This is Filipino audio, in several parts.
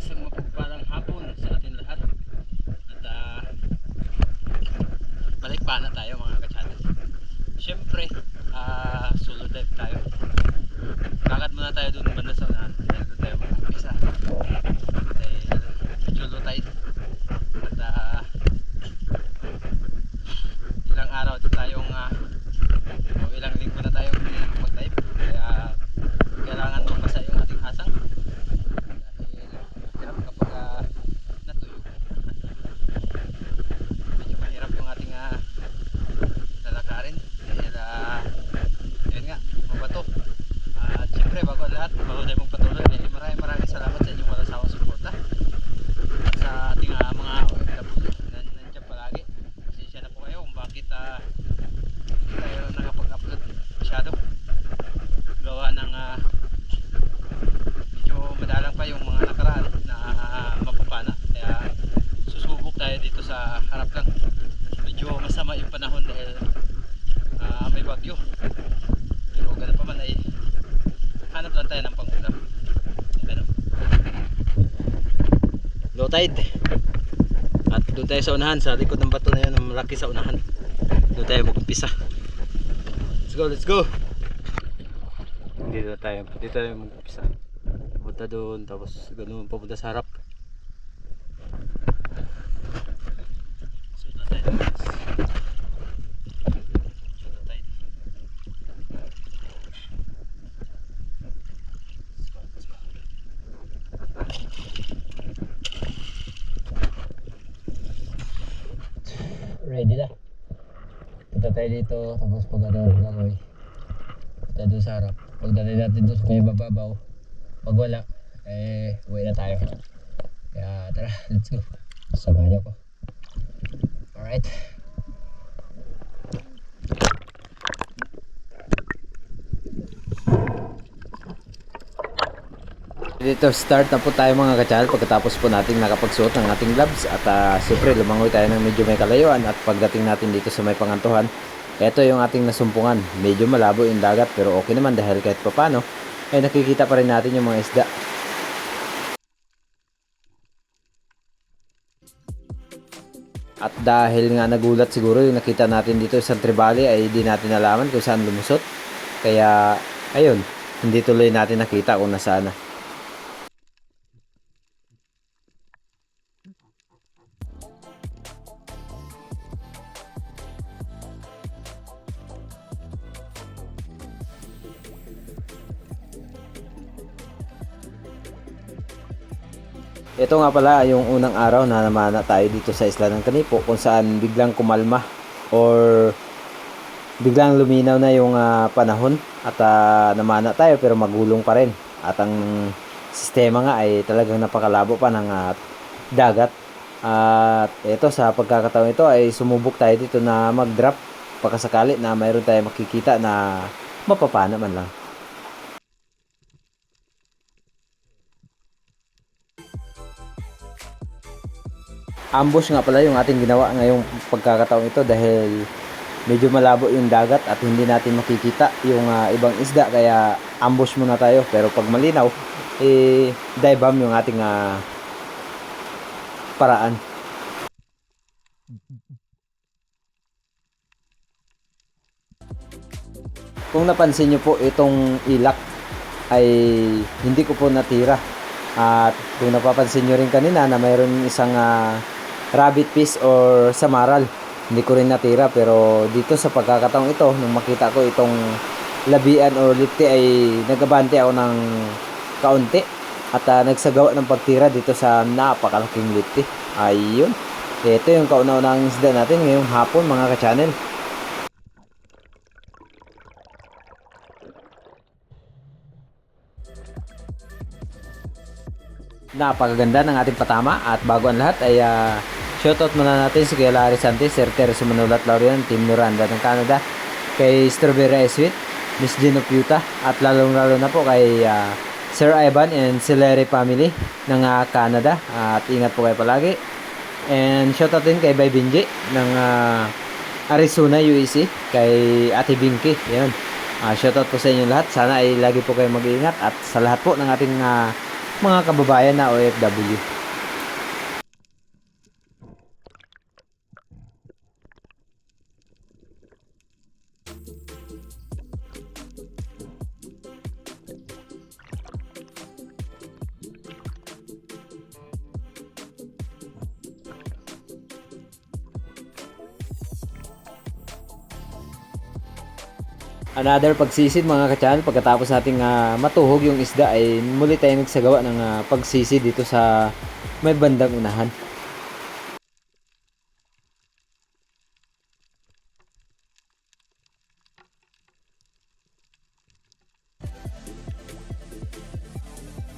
Isang mapagpalang hapon sa atin lahat. At balik pa na tayo mga ka-channel. Siyempre, solo dive tayo. Lakad muna tayo doon banda sa unahan. Dahil doon tayo mag-umpisa. Dahil medyo low tide. At ilang araw din tayong o ilang linggo na tayong hindi nakapag-dive. Kaya kailangan mapasa yung ating hasang. Dahil hirap kapag natuyo. Medyo mahirap yung ating lalakarin. Dahil yun nga, mabato. At syempre bago ang lahat, bago tayo magpatuloy, maraming salamat sa inyong walang sawang suporta. At sa ating mga OFW na nandiyan palagi. Pasensya na po kayo kung bakit tayo nakapag-upload masyado. Gawa ng medyo madalang pa yung mga nakaraan na mapapana. Kaya susubok tayo dito sa harap lang. Medyo masama yung panahon dahil may bagyo. Pero ganun pa man ay hanap lang tayo ng pangulam. Low tide. At doon tayo sa unahan, sa likod ng bato na yun, ang malaki sa unahan. Doon tayo mag-umpisa. Let's go, let's go. Dito tayo mag-umpisa. Punta doon, tapos ganun papunta sa harap. So doon tayo. Ready na. Punta tayo dito, tapos pag gagawin punta doon sa harap. Pagdating natin doon sa may bababaw, pag wala uwi na tayo. Kaya tara, let's go. Samahan niyo ko. Alright. Dito start na po tayo mga ka-channel pagkatapos po natin nakapagsuot ng ating gloves at siyempre lumangoy tayo ng medyo may kalayuan at pagdating natin dito sa may pangantuhan, ito yung ating nasumpungan. Medyo malabo yung dagat pero okay naman dahil kahit papano ay nakikita pa rin natin yung mga isda. At dahil nga nagulat siguro yung nakita natin dito sa Tribali ay di natin nalaman kung saan lumusot. Kaya ayun, hindi tuloy natin nakita kung nasaan na. Ito nga pala yung unang araw na namana tayo dito sa Isla ng Canipo kung saan biglang kumalma or biglang luminaw na yung panahon at namana tayo pero magulong pa rin. At ang sistema nga ay talagang napakalabo pa ng dagat. At ito sa pagkakataon ito ay sumubok tayo dito na mag-drop pagkasakali na mayroon tayo makikita na mapapana man lang. Ambush nga pala yung ating ginawa ngayong pagkakataon ito dahil medyo malabo yung dagat at hindi natin makikita yung ibang isda kaya ambush muna tayo. Pero pag malinaw, dive bomb yung ating paraan. Kung napansin nyo po, itong ilak ay hindi ko po natira. At kung napapansin nyo rin kanina na mayroon isang rabbit fish or samaral, hindi ko rin natira. Pero dito sa pagkakataong ito, nung makita ko itong labian or lipti ay nagabante ako ng kaunti at nagsagawa ng pagtira dito sa napakalaking lipti. Ayun, ito yung kauna-unahang isda natin ngayong hapon mga ka-channel. Napakaganda ng ating patama at bago ang lahat ay shoutout muna natin si Kuya Larry Santis, Sir Teresa Manulat Laurian, Team Miranda ng Canada, kay Strawberry Sweet, Miss Gino Piuta at lalong-lalo na po kay Sir Ivan and Celery family ng Canada. At ingat po kayo palagi. And shoutout din kay Bay Binji ng Arizona, UAC, kay Ate Binky. Yan. Shoutout po sa inyo lahat. Sana ay lagi po kayo mag-iingat at sa lahat po ng ating mga kababayan na OFW. Another pagsisid mga ka-channel, pagkatapos nating matuhog yung isda ay muli tayong nagsagawa ng pagsisid dito sa may bandang unahan.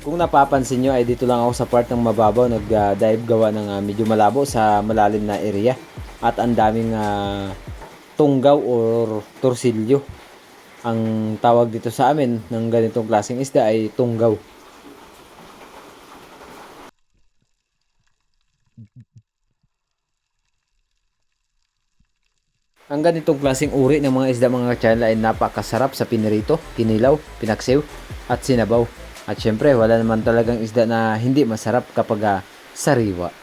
Kung napapansin nyo ay dito lang ako sa part ng mababaw nag-dive gawa ng medyo malabo sa malalim na area at ang daming tunggaw or torsilyo. Ang tawag dito sa amin ng ganitong klaseng isda ay tunggaw. Ang ganitong klaseng uri ng mga isda mga ka-channel ay napakasarap sa pinirito, kinilaw, pinaksiw at sinabaw. At syempre wala naman talagang isda na hindi masarap kapag sariwa.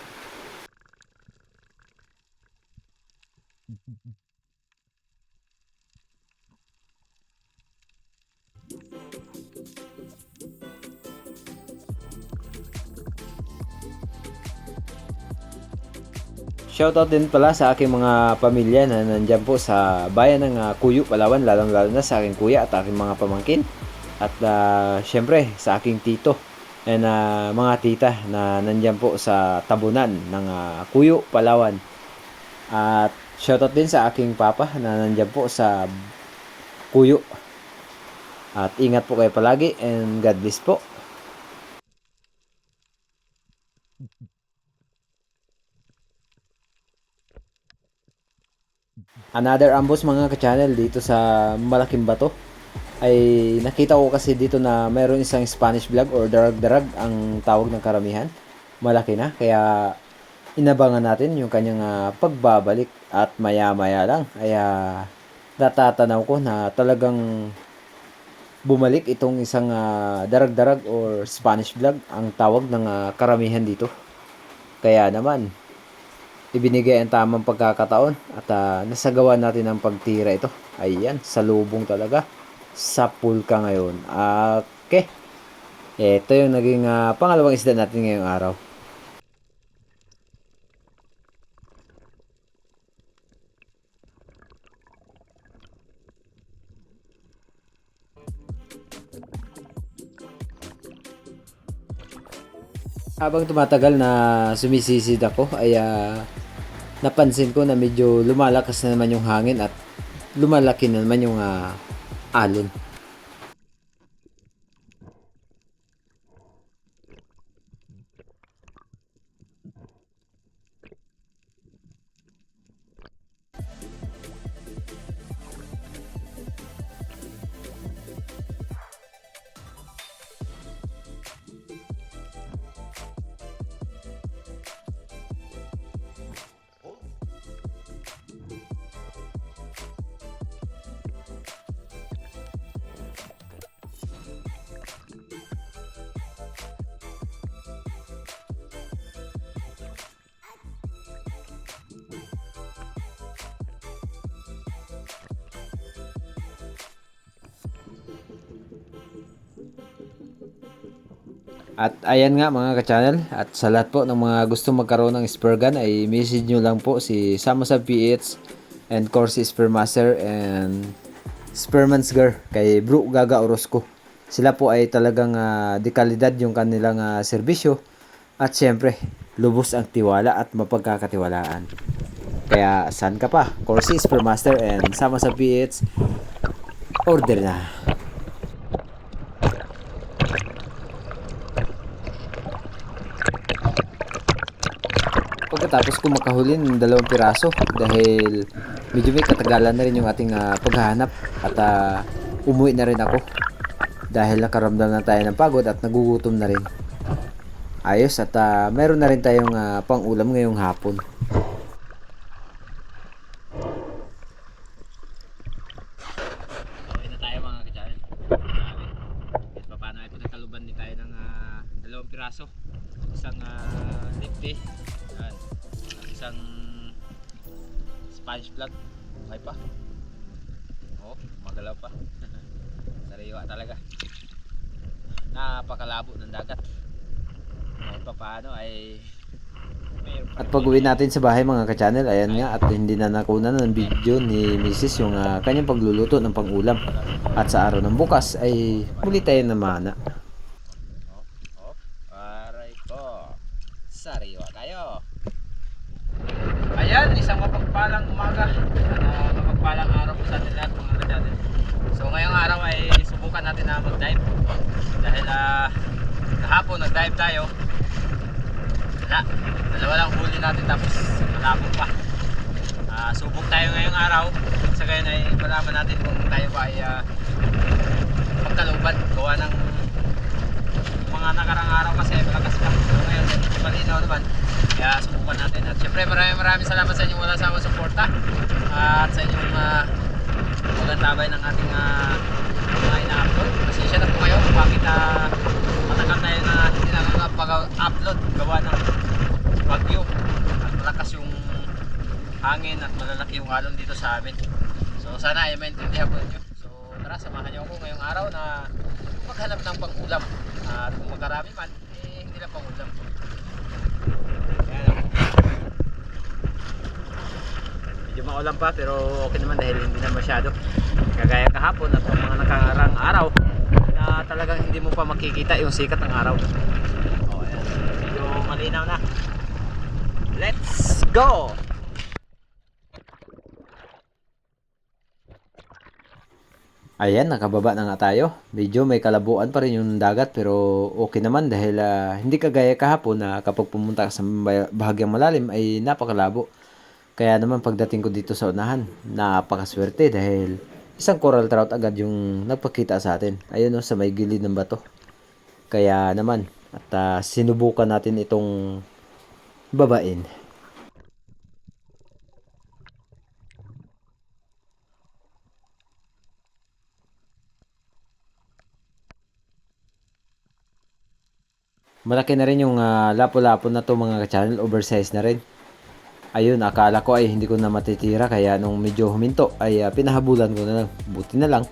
Shoutout din pala sa aking mga pamilya na nandyan po sa bayan ng Kuyu, Palawan, lalong-lalo na sa aking kuya at aking mga pamangkin. At syempre sa aking tito and mga tita na nandyan po sa tabunan ng Kuyu, Palawan. At shoutout din sa aking papa na nandyan po sa Kuyu. At ingat po kayo palagi and God bless po. Another ambush mga ka-channel dito sa malaking bato ay nakita ko kasi dito na mayroon isang Spanish vlog or darag-darag ang tawag ng karamihan. Malaki na kaya inabangan natin yung kanyang pagbabalik at maya-maya lang ay natatanaw ko na talagang bumalik itong isang darag-darag or Spanish vlog ang tawag ng karamihan dito. Kaya naman ibinigay ang tamang pagkakataon at nasagawa natin ang pagtira ito. Ayan, salubong talaga sa pulka ngayon. Okay, ito yung naging pangalawang isda natin ngayong araw. Habang tumatagal na sumisisid ako ay napansin ko na medyo lumalakas na naman yung hangin at lumalaki na naman yung alon. At ayan nga mga ka-channel, at sa lahat po ng mga gusto magkaroon ng spear gun ay message nyo lang po si Samusab PH and Corsi Spearmaster and Spearmansger kay Bro Gaga Orozco. Sila po ay talagang dekalidad yung kanilang serbisyo at syempre lubos ang tiwala at mapagkakatiwalaan. Kaya saan ka pa? Corsi Spearmaster and Samusab PH, order na! Pagkatapos ko makahuli ng 2 piraso dahil medyo may katagalan na rin yung ating paghahanap at umuwi na rin ako dahil nakaramdam na tayo ng pagod at nagugutom na rin. Ayos at meron na rin tayong pang-ulam ngayong hapon. Okay na tayo mga ka-channel. Paano ay pagkakaluban din tayo ng 2 piraso, isang lifty, yan, isang Spanish flag, okay pa, oh magalaw pa. Sariwa talaga, napakalabo ng dagat. Kahit pa paano ay at pag uwi natin sa bahay mga ka-channel, ayan nga, at hindi na nakunan ng video ni Mrs. yung kanyang pagluluto ng pang-ulam. At sa araw ng bukas ay muli tayo namana. Aray ko, sariwa kayo. Ayan, isang mapagpalang umaga, mapagpalang araw po sa atin lahat mga ka-channel. So ngayong araw ay subukan natin na mag-dive. Dahil kahapon nag-dive tayo, dalawa lang huli natin tapos malabo pa. Subok tayo ngayong araw, sa gayon ay malaman natin kung tayo ba ay magkaluban gawa ng mga nakarang araw kasi malakas pa. So ngayon malinaw naman, kaya subukan natin. At syempre maraming salamat sa inyong walang sawang suporta at sa inyong walang tabay ng ating mga ina-upload. Pasensya na po kayo bakit matagal tayo na hindi na nakapag-upload gawa ng bagyo at malakas yung hangin at malalaki yung alon dito sa amin. So sana ay maintindihan po ninyo. So tara, samahan niyo ako ngayong araw na maghanap ng pang-ulam. At kung magkarami man, hindi lang pang-ulam. Ayan, medyo maulan pa pero okay naman dahil hindi na masyado kagaya kahapon at mga nakarang araw na talagang hindi mo pa makikita yung sikat ng araw. Ayan, medyo malinaw na. Let's go! Ayan, nakababa na nga tayo. Medyo may kalabuan pa rin yung dagat pero okay naman dahil hindi kagaya kahapon na kapag pumunta ka sa bahagyang malalim ay napakalabo. Kaya naman pagdating ko dito sa unahan, napakaswerte dahil isang coral trout agad yung nagpakita sa atin. Ayun no, sa may gilid ng bato. Kaya naman, at sinubukan natin itong babain. Malaki na rin yung lapo-lapo na to mga ka-channel, oversize na rin. Ayun, akala ko ay hindi ko na matitira kaya nung medyo huminto ay pinahabulan ko na lang. Buti na lang,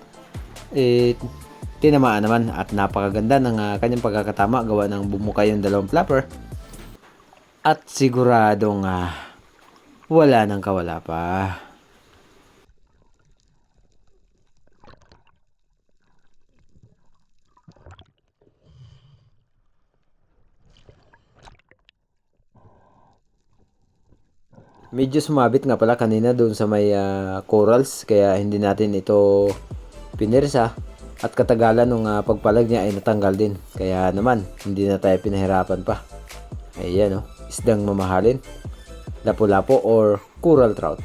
tinamaan naman at napakaganda ng kanyang pagkakatama gawa ng bumukay yung dalawang flapper. At siguradong wala nang kawala pa. Medyo sumabit nga pala kanina doon sa may corals kaya hindi natin ito pinirsa at katagalan nung pagpalag niya ay natanggal din. Kaya naman hindi na tayo pinahirapan pa. Ayan oh, isdang mamahalin. Lapu-lapu or coral trout.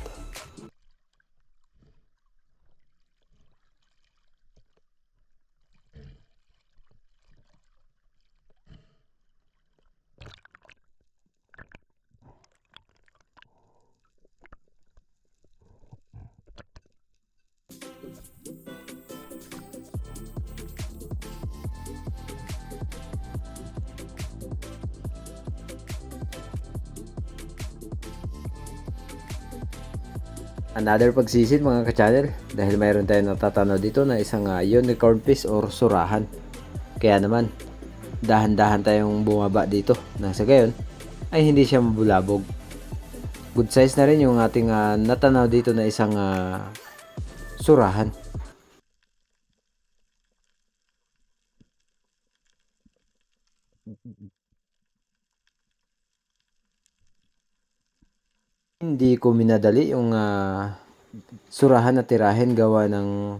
Another pagsisid mga ka-channel dahil mayroon tayong natatanaw dito na isang unicorn fish or surahan. Kaya naman dahan-dahan tayong bumaba dito nang sa gayon ay hindi siya mabulabog. Good size na rin yung ating natanaw dito na isang surahan. Hindi ko minadali yung surahan na tirahin gawa ng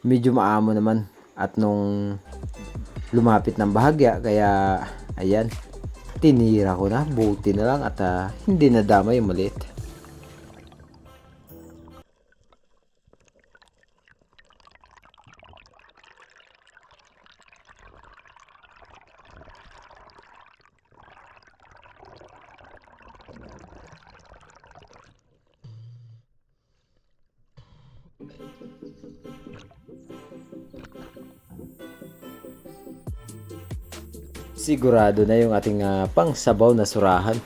medyo maamo naman at nung lumapit ng bahagya kaya ayan, tinira ko na, buti na lang at hindi nadama yung maliit. Sigurado na yung ating pangsabaw na surahan.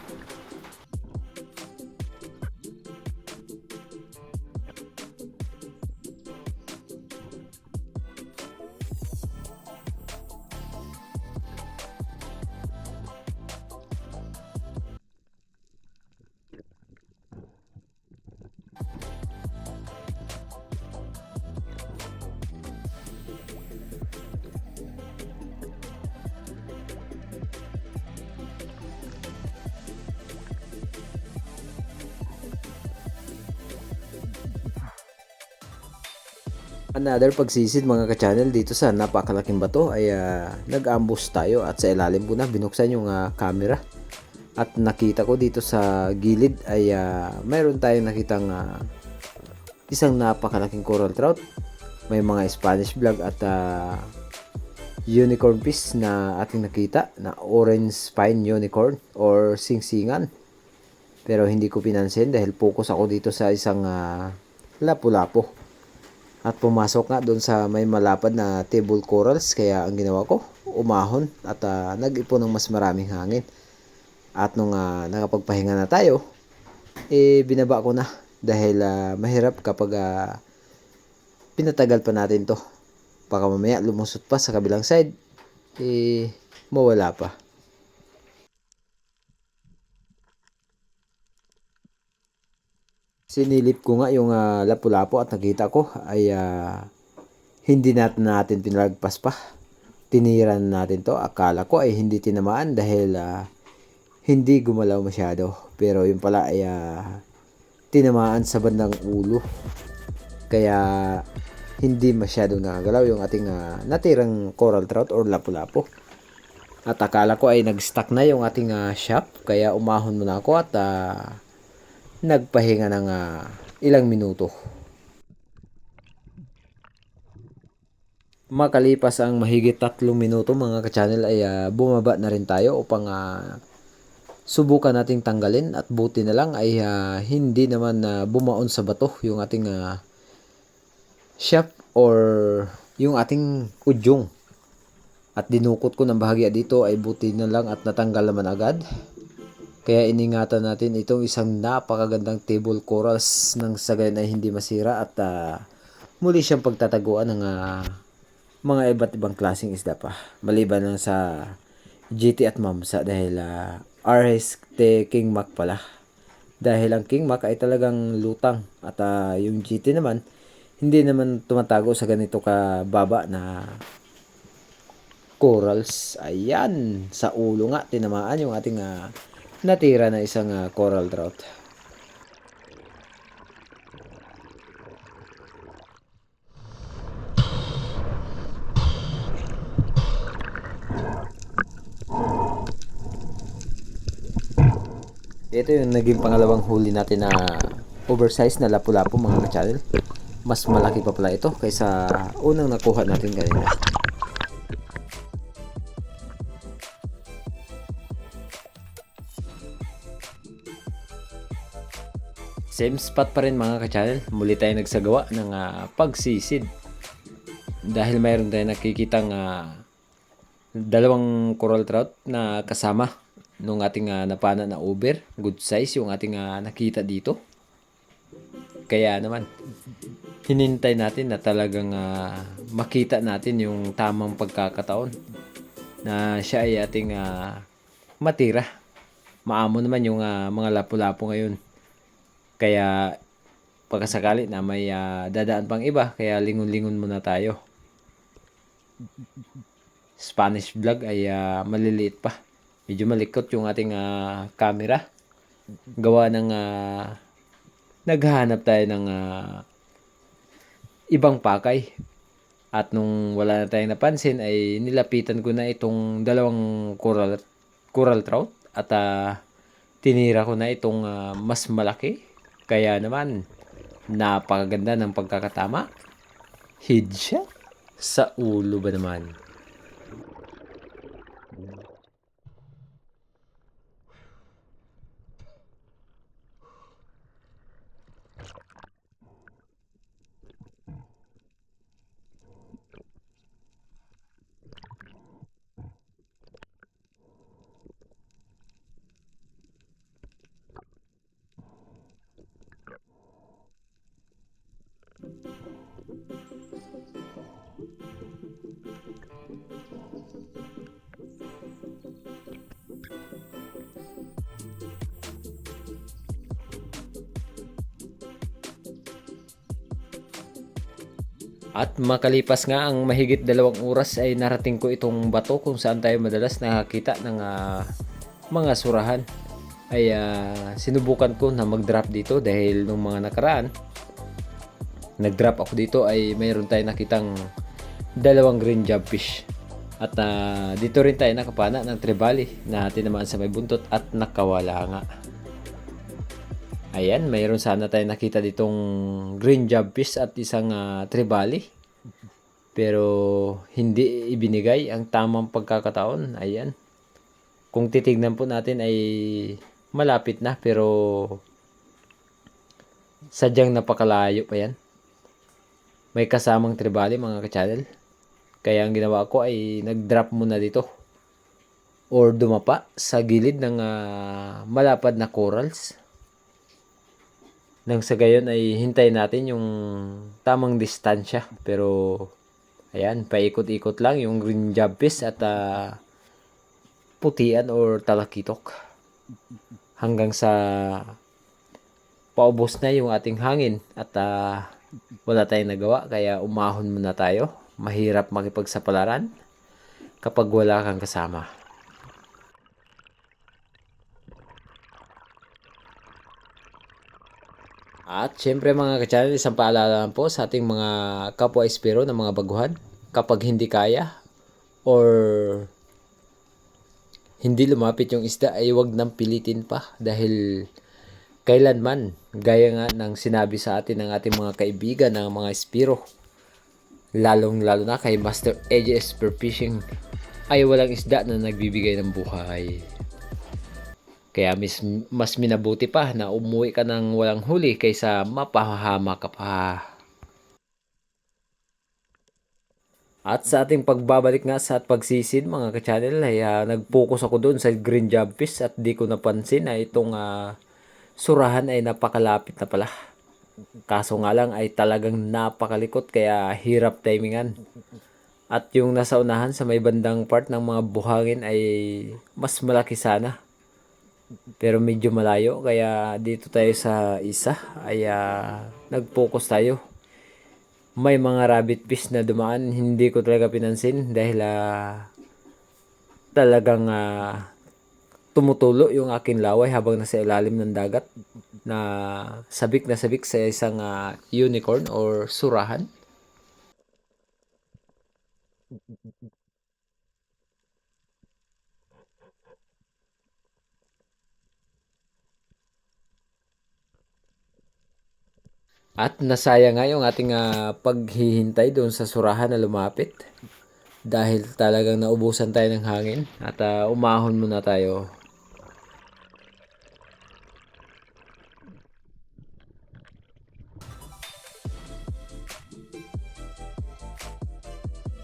Another pagsisid mga ka-channel dito sa napakalaking bato ay nag-ambush tayo at sa ilalim ko na binuksan yung camera at nakita ko dito sa gilid ay mayroon tayong nakitang isang napakalaking coral trout, may mga Spanish vlog at unicorn fish na ating nakita na orange spine unicorn or singsingan, pero hindi ko pinansin dahil focus ako dito sa isang lapu-lapo. At pumasok nga doon sa may malapad na table corals, kaya ang ginawa ko, umahon at nag-ipon ng mas maraming hangin. At nung nakapagpahinga na tayo, binaba ko na dahil mahirap kapag pinatagal pa natin to. Baka mamaya lumusot pa sa kabilang side, mawala pa. Sinilip ko nga yung lapu-lapo at nakita ko ay hindi natin pinalagpas pa. Tiniran natin to. Akala ko ay hindi tinamaan dahil hindi gumalaw masyado. Pero yung pala ay tinamaan sa bandang ulo. Kaya hindi masyadong nakagalaw yung ating natirang coral trout or lapu-lapo. At akala ko ay nag-stuck na yung ating shop. Kaya umahon muna ako at nagpahinga ng ilang minuto. Makalipas ang mahigit 3 minuto mga ka-channel ay bumaba na rin tayo upang subukan nating tanggalin at buti na lang ay hindi naman bumaon sa bato yung ating shaft or yung ating udyong. At dinukot ko ng bahagya dito ay buti na lang at natanggal naman agad. Kaya iningatan natin itong isang napakagandang table corals nang sa gayon ay hindi masira at muli siyang pagtataguan ng mga iba't ibang klaseng isda pa. Maliban lang sa GT at Mamsa dahil RST King Mac pala. Dahil ang King Mac ay talagang lutang at yung GT naman hindi naman tumatago sa ganito kababa na corals. Ayan, sa ulo nga tinamaan yung ating natira na isang coral trout. Ito yung naging pangalawang huli natin na oversized na lapu-lapu mga ka-channel. Mas malaki pa pala ito kaysa unang nakuha natin kanina. Same spot pa rin mga ka-channel. Muli tayo nagsagawa ng pagsisid. Dahil mayroon tayong nakikitang dalawang coral trout na kasama nung ating napana na over. Good size yung ating nakita dito. Kaya naman, hinintay natin na talagang makita natin yung tamang pagkakataon na siya ay ating matira. Maamo naman yung mga lapu-lapu ngayon. Kaya pagkasakali na may dadaan pang iba, kaya lingon-lingon muna tayo. Spanish vlog ay maliliit pa. Medyo malikot yung ating camera. Gawa ng naghahanap tayo ng ibang pakay. At nung wala na tayong napansin ay nilapitan ko na itong dalawang coral trout at tinira ko na itong mas malaki. Kaya naman napakaganda ng pagkakatama. Headshot sa ulo ba naman? At makalipas nga ang mahigit 2 oras ay narating ko itong bato kung saan tayo madalas nakakita ng mga surahan. Ay sinubukan ko na mag-drop dito dahil nung mga nakaraan, nag-drop ako dito ay mayroon tayong nakitang 2 green jobfish. At dito rin tayo nakapana ng trevally na tinamaan sa may buntot at nakawala nga. Ayan, mayroon sana tayo nakita ditong green jobfish at isang trevally. Pero hindi ibinigay ang tamang pagkakataon. Ayan. Kung titignan po natin ay malapit na pero sadyang napakalayo pa yan. May kasamang trevally mga ka-channel. Kaya ang ginawa ko ay nag-drop muna dito or dumapa sa gilid ng malapad na corals. Nang sa gayon ay hintayin natin yung tamang distansya. Pero ayan, paikot-ikot lang yung green jobfish at putian or talakitok. Hanggang sa paubos na yung ating hangin at wala tayong nagawa kaya umahon muna tayo. Mahirap makipagsapalaran kapag wala kang kasama. At syempre mga ka-channel, isang paalala lang po sa ating mga kapwa espero ng mga baguhan. Kapag hindi kaya or hindi lumapit yung isda ay huwag nang pilitin pa dahil kailanman, gaya nga ng sinabi sa atin ng ating mga kaibigan ng mga espiro, lalong lalo na kay Master AJ Spearfishing, ay walang isda na nagbibigay ng buhay. Kaya mas minabuti pa na umuwi ka ng walang huli kaysa mapahahama ka pa. At sa ating pagbabalik nga sa pagsisid mga ka-channel ay nag-focus ako doon sa green jobfish at di ko napansin na itong surahan ay napakalapit na pala. Kaso nga lang ay talagang napakalikot kaya hirap timingan. At yung nasa unahan sa may bandang part ng mga buhangin ay mas malaki sana. Pero medyo malayo kaya dito tayo sa isa ay nag-focus tayo. May mga rabbit fish na dumaan, hindi ko talaga pinansin dahil talagang tumutulo yung aking laway habang nasa ilalim ng dagat na sabik sa isang unicorn or surahan. At nasaya nga yung ating paghihintay doon sa surahan na lumapit. Dahil talagang naubusan tayo ng hangin at umahon muna tayo.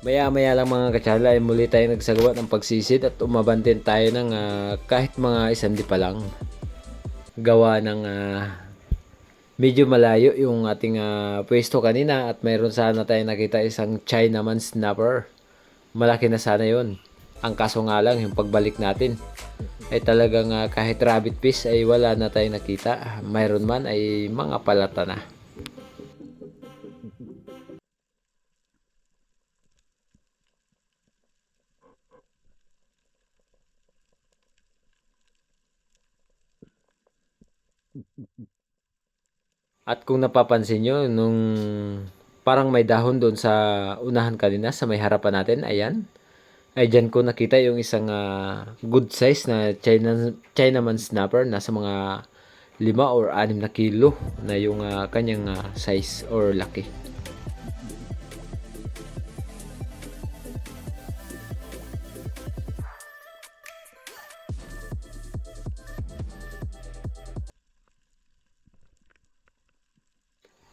Maya-maya lang mga katsala ay muli tayo nagsagawa ng pagsisid at umabantin tayo ng kahit mga isang di pa lang. Gawa ng medyo malayo yung ating pwesto kanina at mayroon sana tayo nakita isang Chinaman snapper. Malaki na sana yon. Ang kaso nga lang yung pagbalik natin ay talagang kahit rabbit fish ay wala na tayo nakita. Mayroon man ay mga palata na. At kung napapansin nyo, nung parang may dahon doon sa unahan kanina, sa may harapan natin, ayan. Ay dyan ko nakita yung isang good size na Chinaman snapper. Nasa mga 5 or 6 na kilo na yung kanyang size or laki.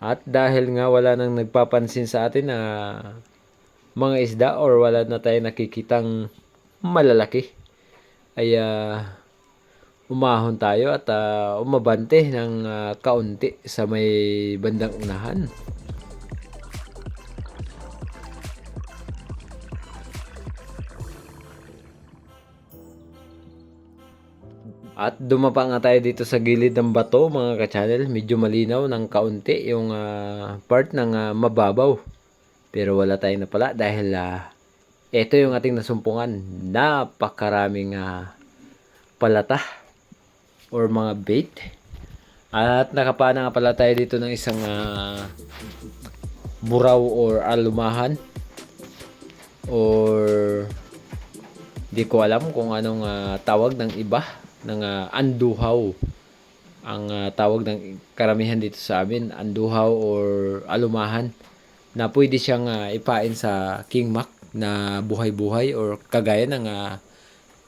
At dahil nga wala nang nagpapansin sa atin na mga isda or wala na tayo nakikitang malalaki, ay umahon tayo at umabante ng kaunti sa may bandang unahan. At dumapa nga tayo dito sa gilid ng bato mga ka-channel. Medyo malinaw ng kaunti yung part ng mababaw. Pero wala tayong napala dahil ito yung ating nasumpungan. Napakaraming palata or mga bait. At nakapana nga pala tayo dito ng isang buraw or alumahan. Or di ko alam kung anong tawag ng iba. Ng anduhaw. Ang tawag ng karamihan dito sa amin, anduhaw or alumahan. Na pwede siyang ipain sa King Mac na buhay-buhay or kagaya ng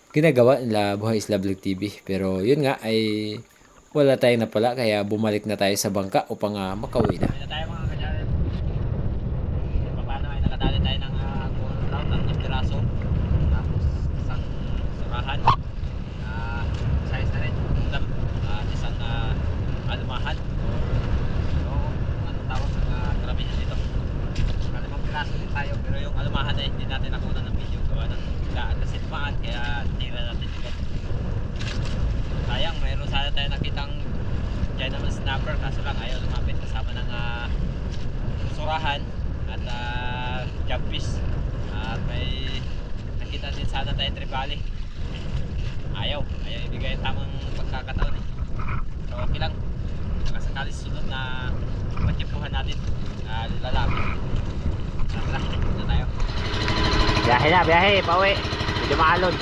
ginagawa nila Buhay Isla Vlog TV. Pero yun nga ay wala tayong napala kaya bumalik na tayo sa bangka upang makauwi na. Hindi na tayo mga kanyari. Paano ay nakadali tayo ng round ng piraso. Tapos isang surahan. Size na rin. Ulam. At isang alumahan. So, ano tawag sa karamihan dito. Kalimang piraso din tayo. Pero yung alumahan ay hindi natin nakuha ng video. Gawa ng biglaan kasi tumaan. Kaya tira natin dito. Sayang, mayroon sana tayo nakitang gentleman snapper. Kaso lang ayaw lumapit kasama ng surahan at jumpies. At may nakita din sana tayo tribali. Ayaw ibigay ang tamang pagkakataon eh. So okay lang. Baka sakali sunod na magkipuhan natin lalapit. Tara, na tayo. Biyahe, pauwi. Medyo maalon.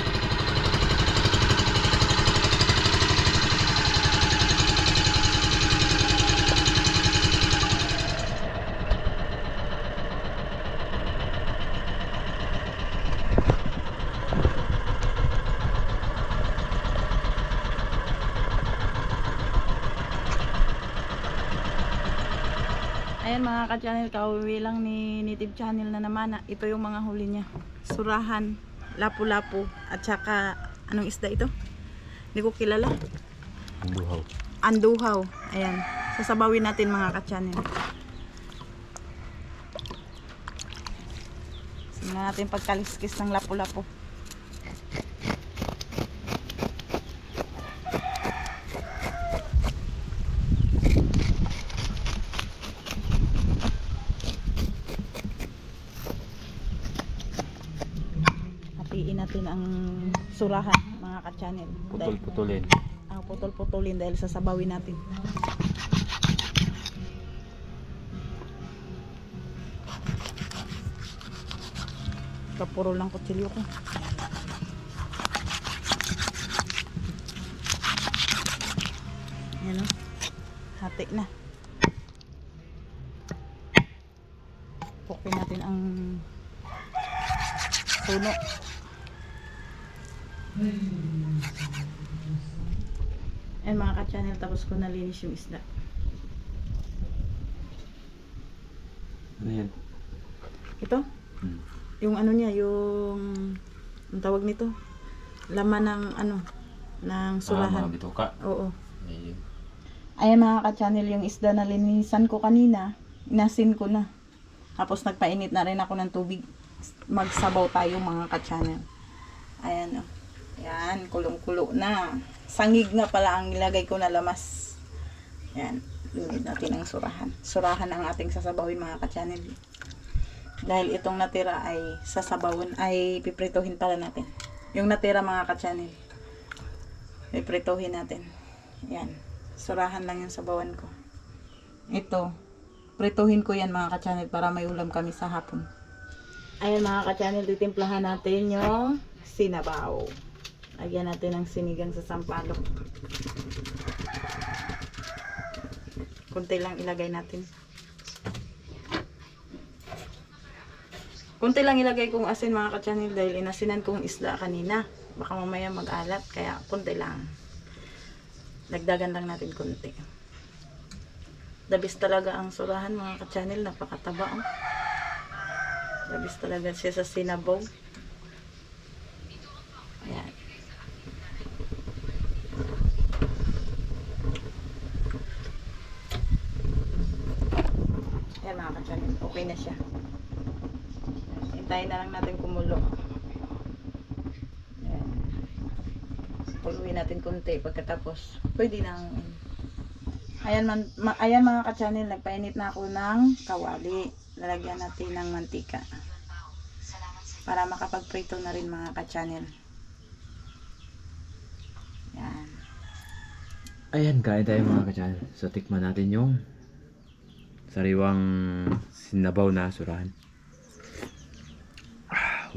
Ayan mga ka-channel, kauwi lang ni Native Channel na naman. Ito yung mga huli niya. Surahan, lapu-lapu, at saka, anong isda ito? Hindi ko kilala. Anduhaw. Anduhaw. Ayan. Sasabawin natin mga ka-channel. Simulan natin pagkaliskis ng lapu-lapu. Hatiin natin ang surahan mga ka-channel. Putol-putulin. Putol-putulin dahil sasabawin natin. Kapuro lang kutsilyo ko. Ayan o. Hati na. Pukin natin ang puno. Ayan mga ka-channel, tapos ko nalinis yung isda. Ano yan? Ito? Yung ano niya, ang tawag nito? Laman ng ano, ng surahan. Mga bituka. Oo. Ayun. Ayan mga ka-channel, yung isda na linisan ko kanina, inasin ko na. Tapos nagpainit na rin ako ng tubig. Magsabaw tayo mga ka-channel. Ayan o. Ayan, kulong-kulo na. Sangig nga pala ang nilagay ko na lamas. Ayan, lunid natin ang surahan. Surahan ang ating sasabawin mga ka-channel. Dahil itong natira ay sasabawin, ay piprituhin pala natin. Yung natira mga ka-channel, piprituhin natin. Ayan, surahan lang yung sabawan ko. Ito, prituhin ko yan mga ka-channel para may ulam kami sa hapon. Ayan mga ka-channel, titimplahan natin yung sinabaw. Lagyan natin ng sinigang sa sampalok. Kunti lang ilagay natin. Kunti lang ilagay kong asin mga ka-channel dahil inasinan kong isda kanina. Baka mamaya mag-alat, kaya kunti lang. Dagdagan lang natin kunti. The best talaga ang surahan mga ka-channel, napakataba oh. The best talaga siya sa sinabaw. Ayan. Ayan mga ka-channel, okay na siya. Hintayin na lang natin kumulo. Ayan. Kuluin natin konti pagkatapos pwede nang ayan mga ka-channel, nagpainit na ako ng kawali. lalagyan natin ng mantika para makapagprito na rin mga ka-channel. Yan. Ayan, kain tayo mga ka-channel. So, tikman natin yung sariwang sinabaw na surahan.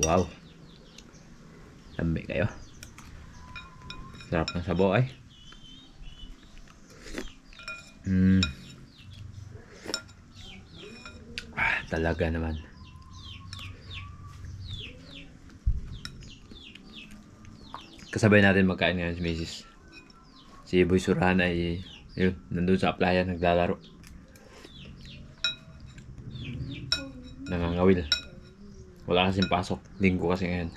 Wow! Lambi kayo. Sarap ng sabaw ay. Talaga naman. Kasabay natin magkain ngayon si Mrs. Si Boy Surahan ay yun, nandun sa playan naglalaro. Nangangawil. Wala kasing pasok. Linggo kasi ngayon.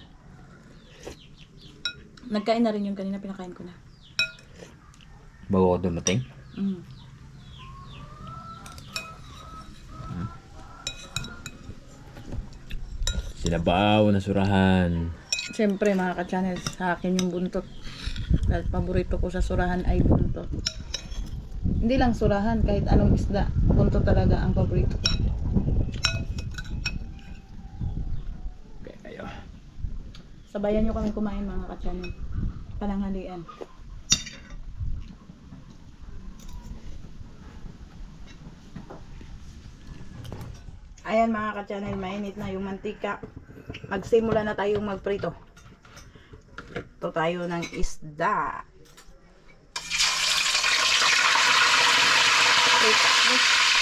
Nagkain na rin yung kanina, pinakain ko na. Bago ako dumating. Sinabaw na surahan. Siyempre mga ka-channel, sa akin yung buntot. Dahil paborito ko sa surahan ay buntot. Hindi lang surahan, kahit anong isda, buntot talaga ang paborito ko. Okay, kayo. Sabayan nyo kami kumain mga ka-channel. Pananghalian. Ayan mga ka-channel, mainit na yung mantika. Magsimula na tayong magprito. Ito tayo ng isda.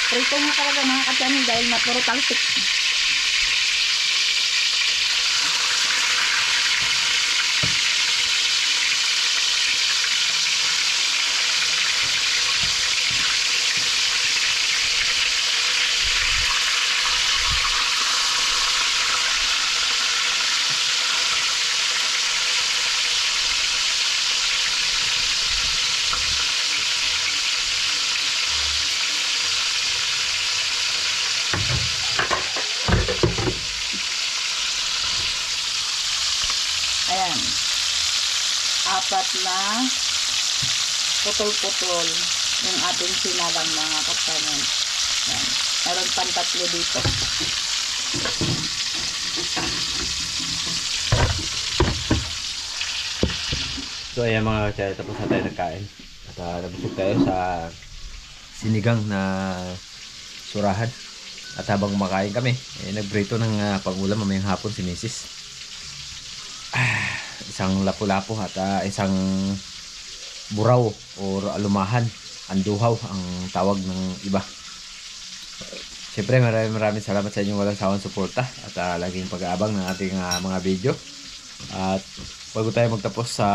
Prito mo talaga mga ka-channel dahil puro talsik. Ayan. 4 na putol-putol yung ating sinalang mga ka-channel. Ayan. Meron pang 3 dito. So ayan mga ka-channel, tapos na tayo nagkain. At nabusog tayo sa sinigang na surahan. At habang kumakain kami, nagprito ng pangulam mamayang hapon si Mrs. Isang lapu-lapu at isang buraw o alumahan, anduhaw ang tawag ng iba. Siyempre maraming salamat sa inyong walang sawang suporta at laging pag-aabang ng ating mga video. At bago tayo magtapos sa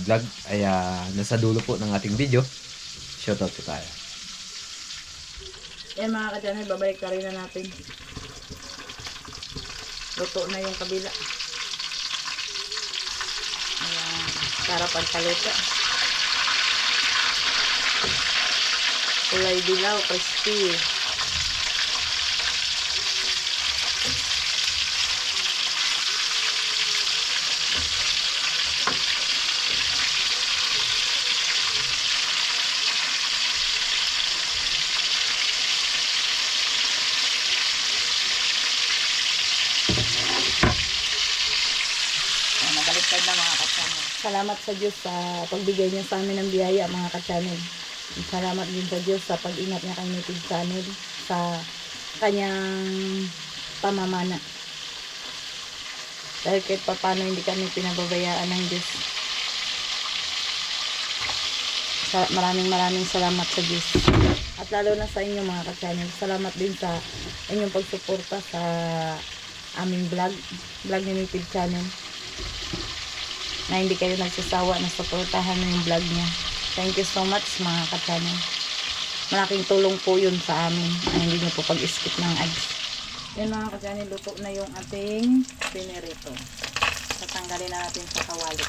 vlog ay nasa dulo po ng ating video, shoutout po tayo. Yan mga ka-channel, babalik ka rin na natin. Luto na yung kabila. Ayan, para pagpaluto. Kulay dilaw, crispy. Nabaliktad na mga ka-channel. Salamat sa Diyos sa pagbigay niya sa amin ng biyaya mga ka-channel. Salamat din sa Diyos sa pag-ingat niya kay Native Channel sa kanyang pamamana. Dahil kahit papano hindi kami pinababayaan ng Diyos. Maraming salamat sa Diyos. At lalo na sa inyo mga ka-channel. Salamat din sa inyong pagsuporta sa aming vlog ni Native Channel. Na hindi kayo nagsasawa na suportahan na yung vlog niya. Thank you so much mga ka-channel. Malaking tulong po yun sa amin. Ay, hindi nyo po pag-skip ng ads. Yan mga ka-channel, luto na yung ating pinirito. Tatanggalin na natin sa kawali.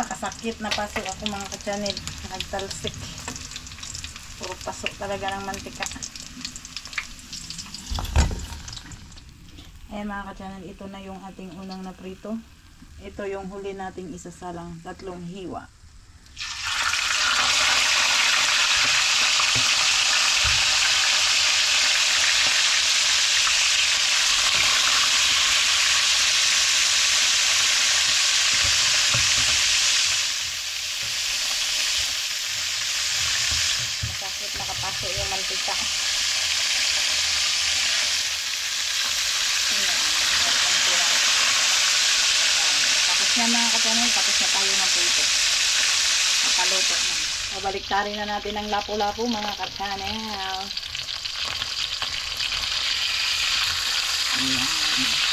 Kasakit na pasok ako mga ka-channel. Nagtalsik. Puro pasok talaga ng mantika. Mga ka-channel, ito na yung ating unang naprito. Ito yung huli nating isasalang 3 hiwa. Masakit nakapaso yung mantika. Tapos yan mga ka-channel, tapos na tayo ng puto. Nakaluto na. Babaliktarin na natin ang lapu-lapu mga ka-channel. Ayan.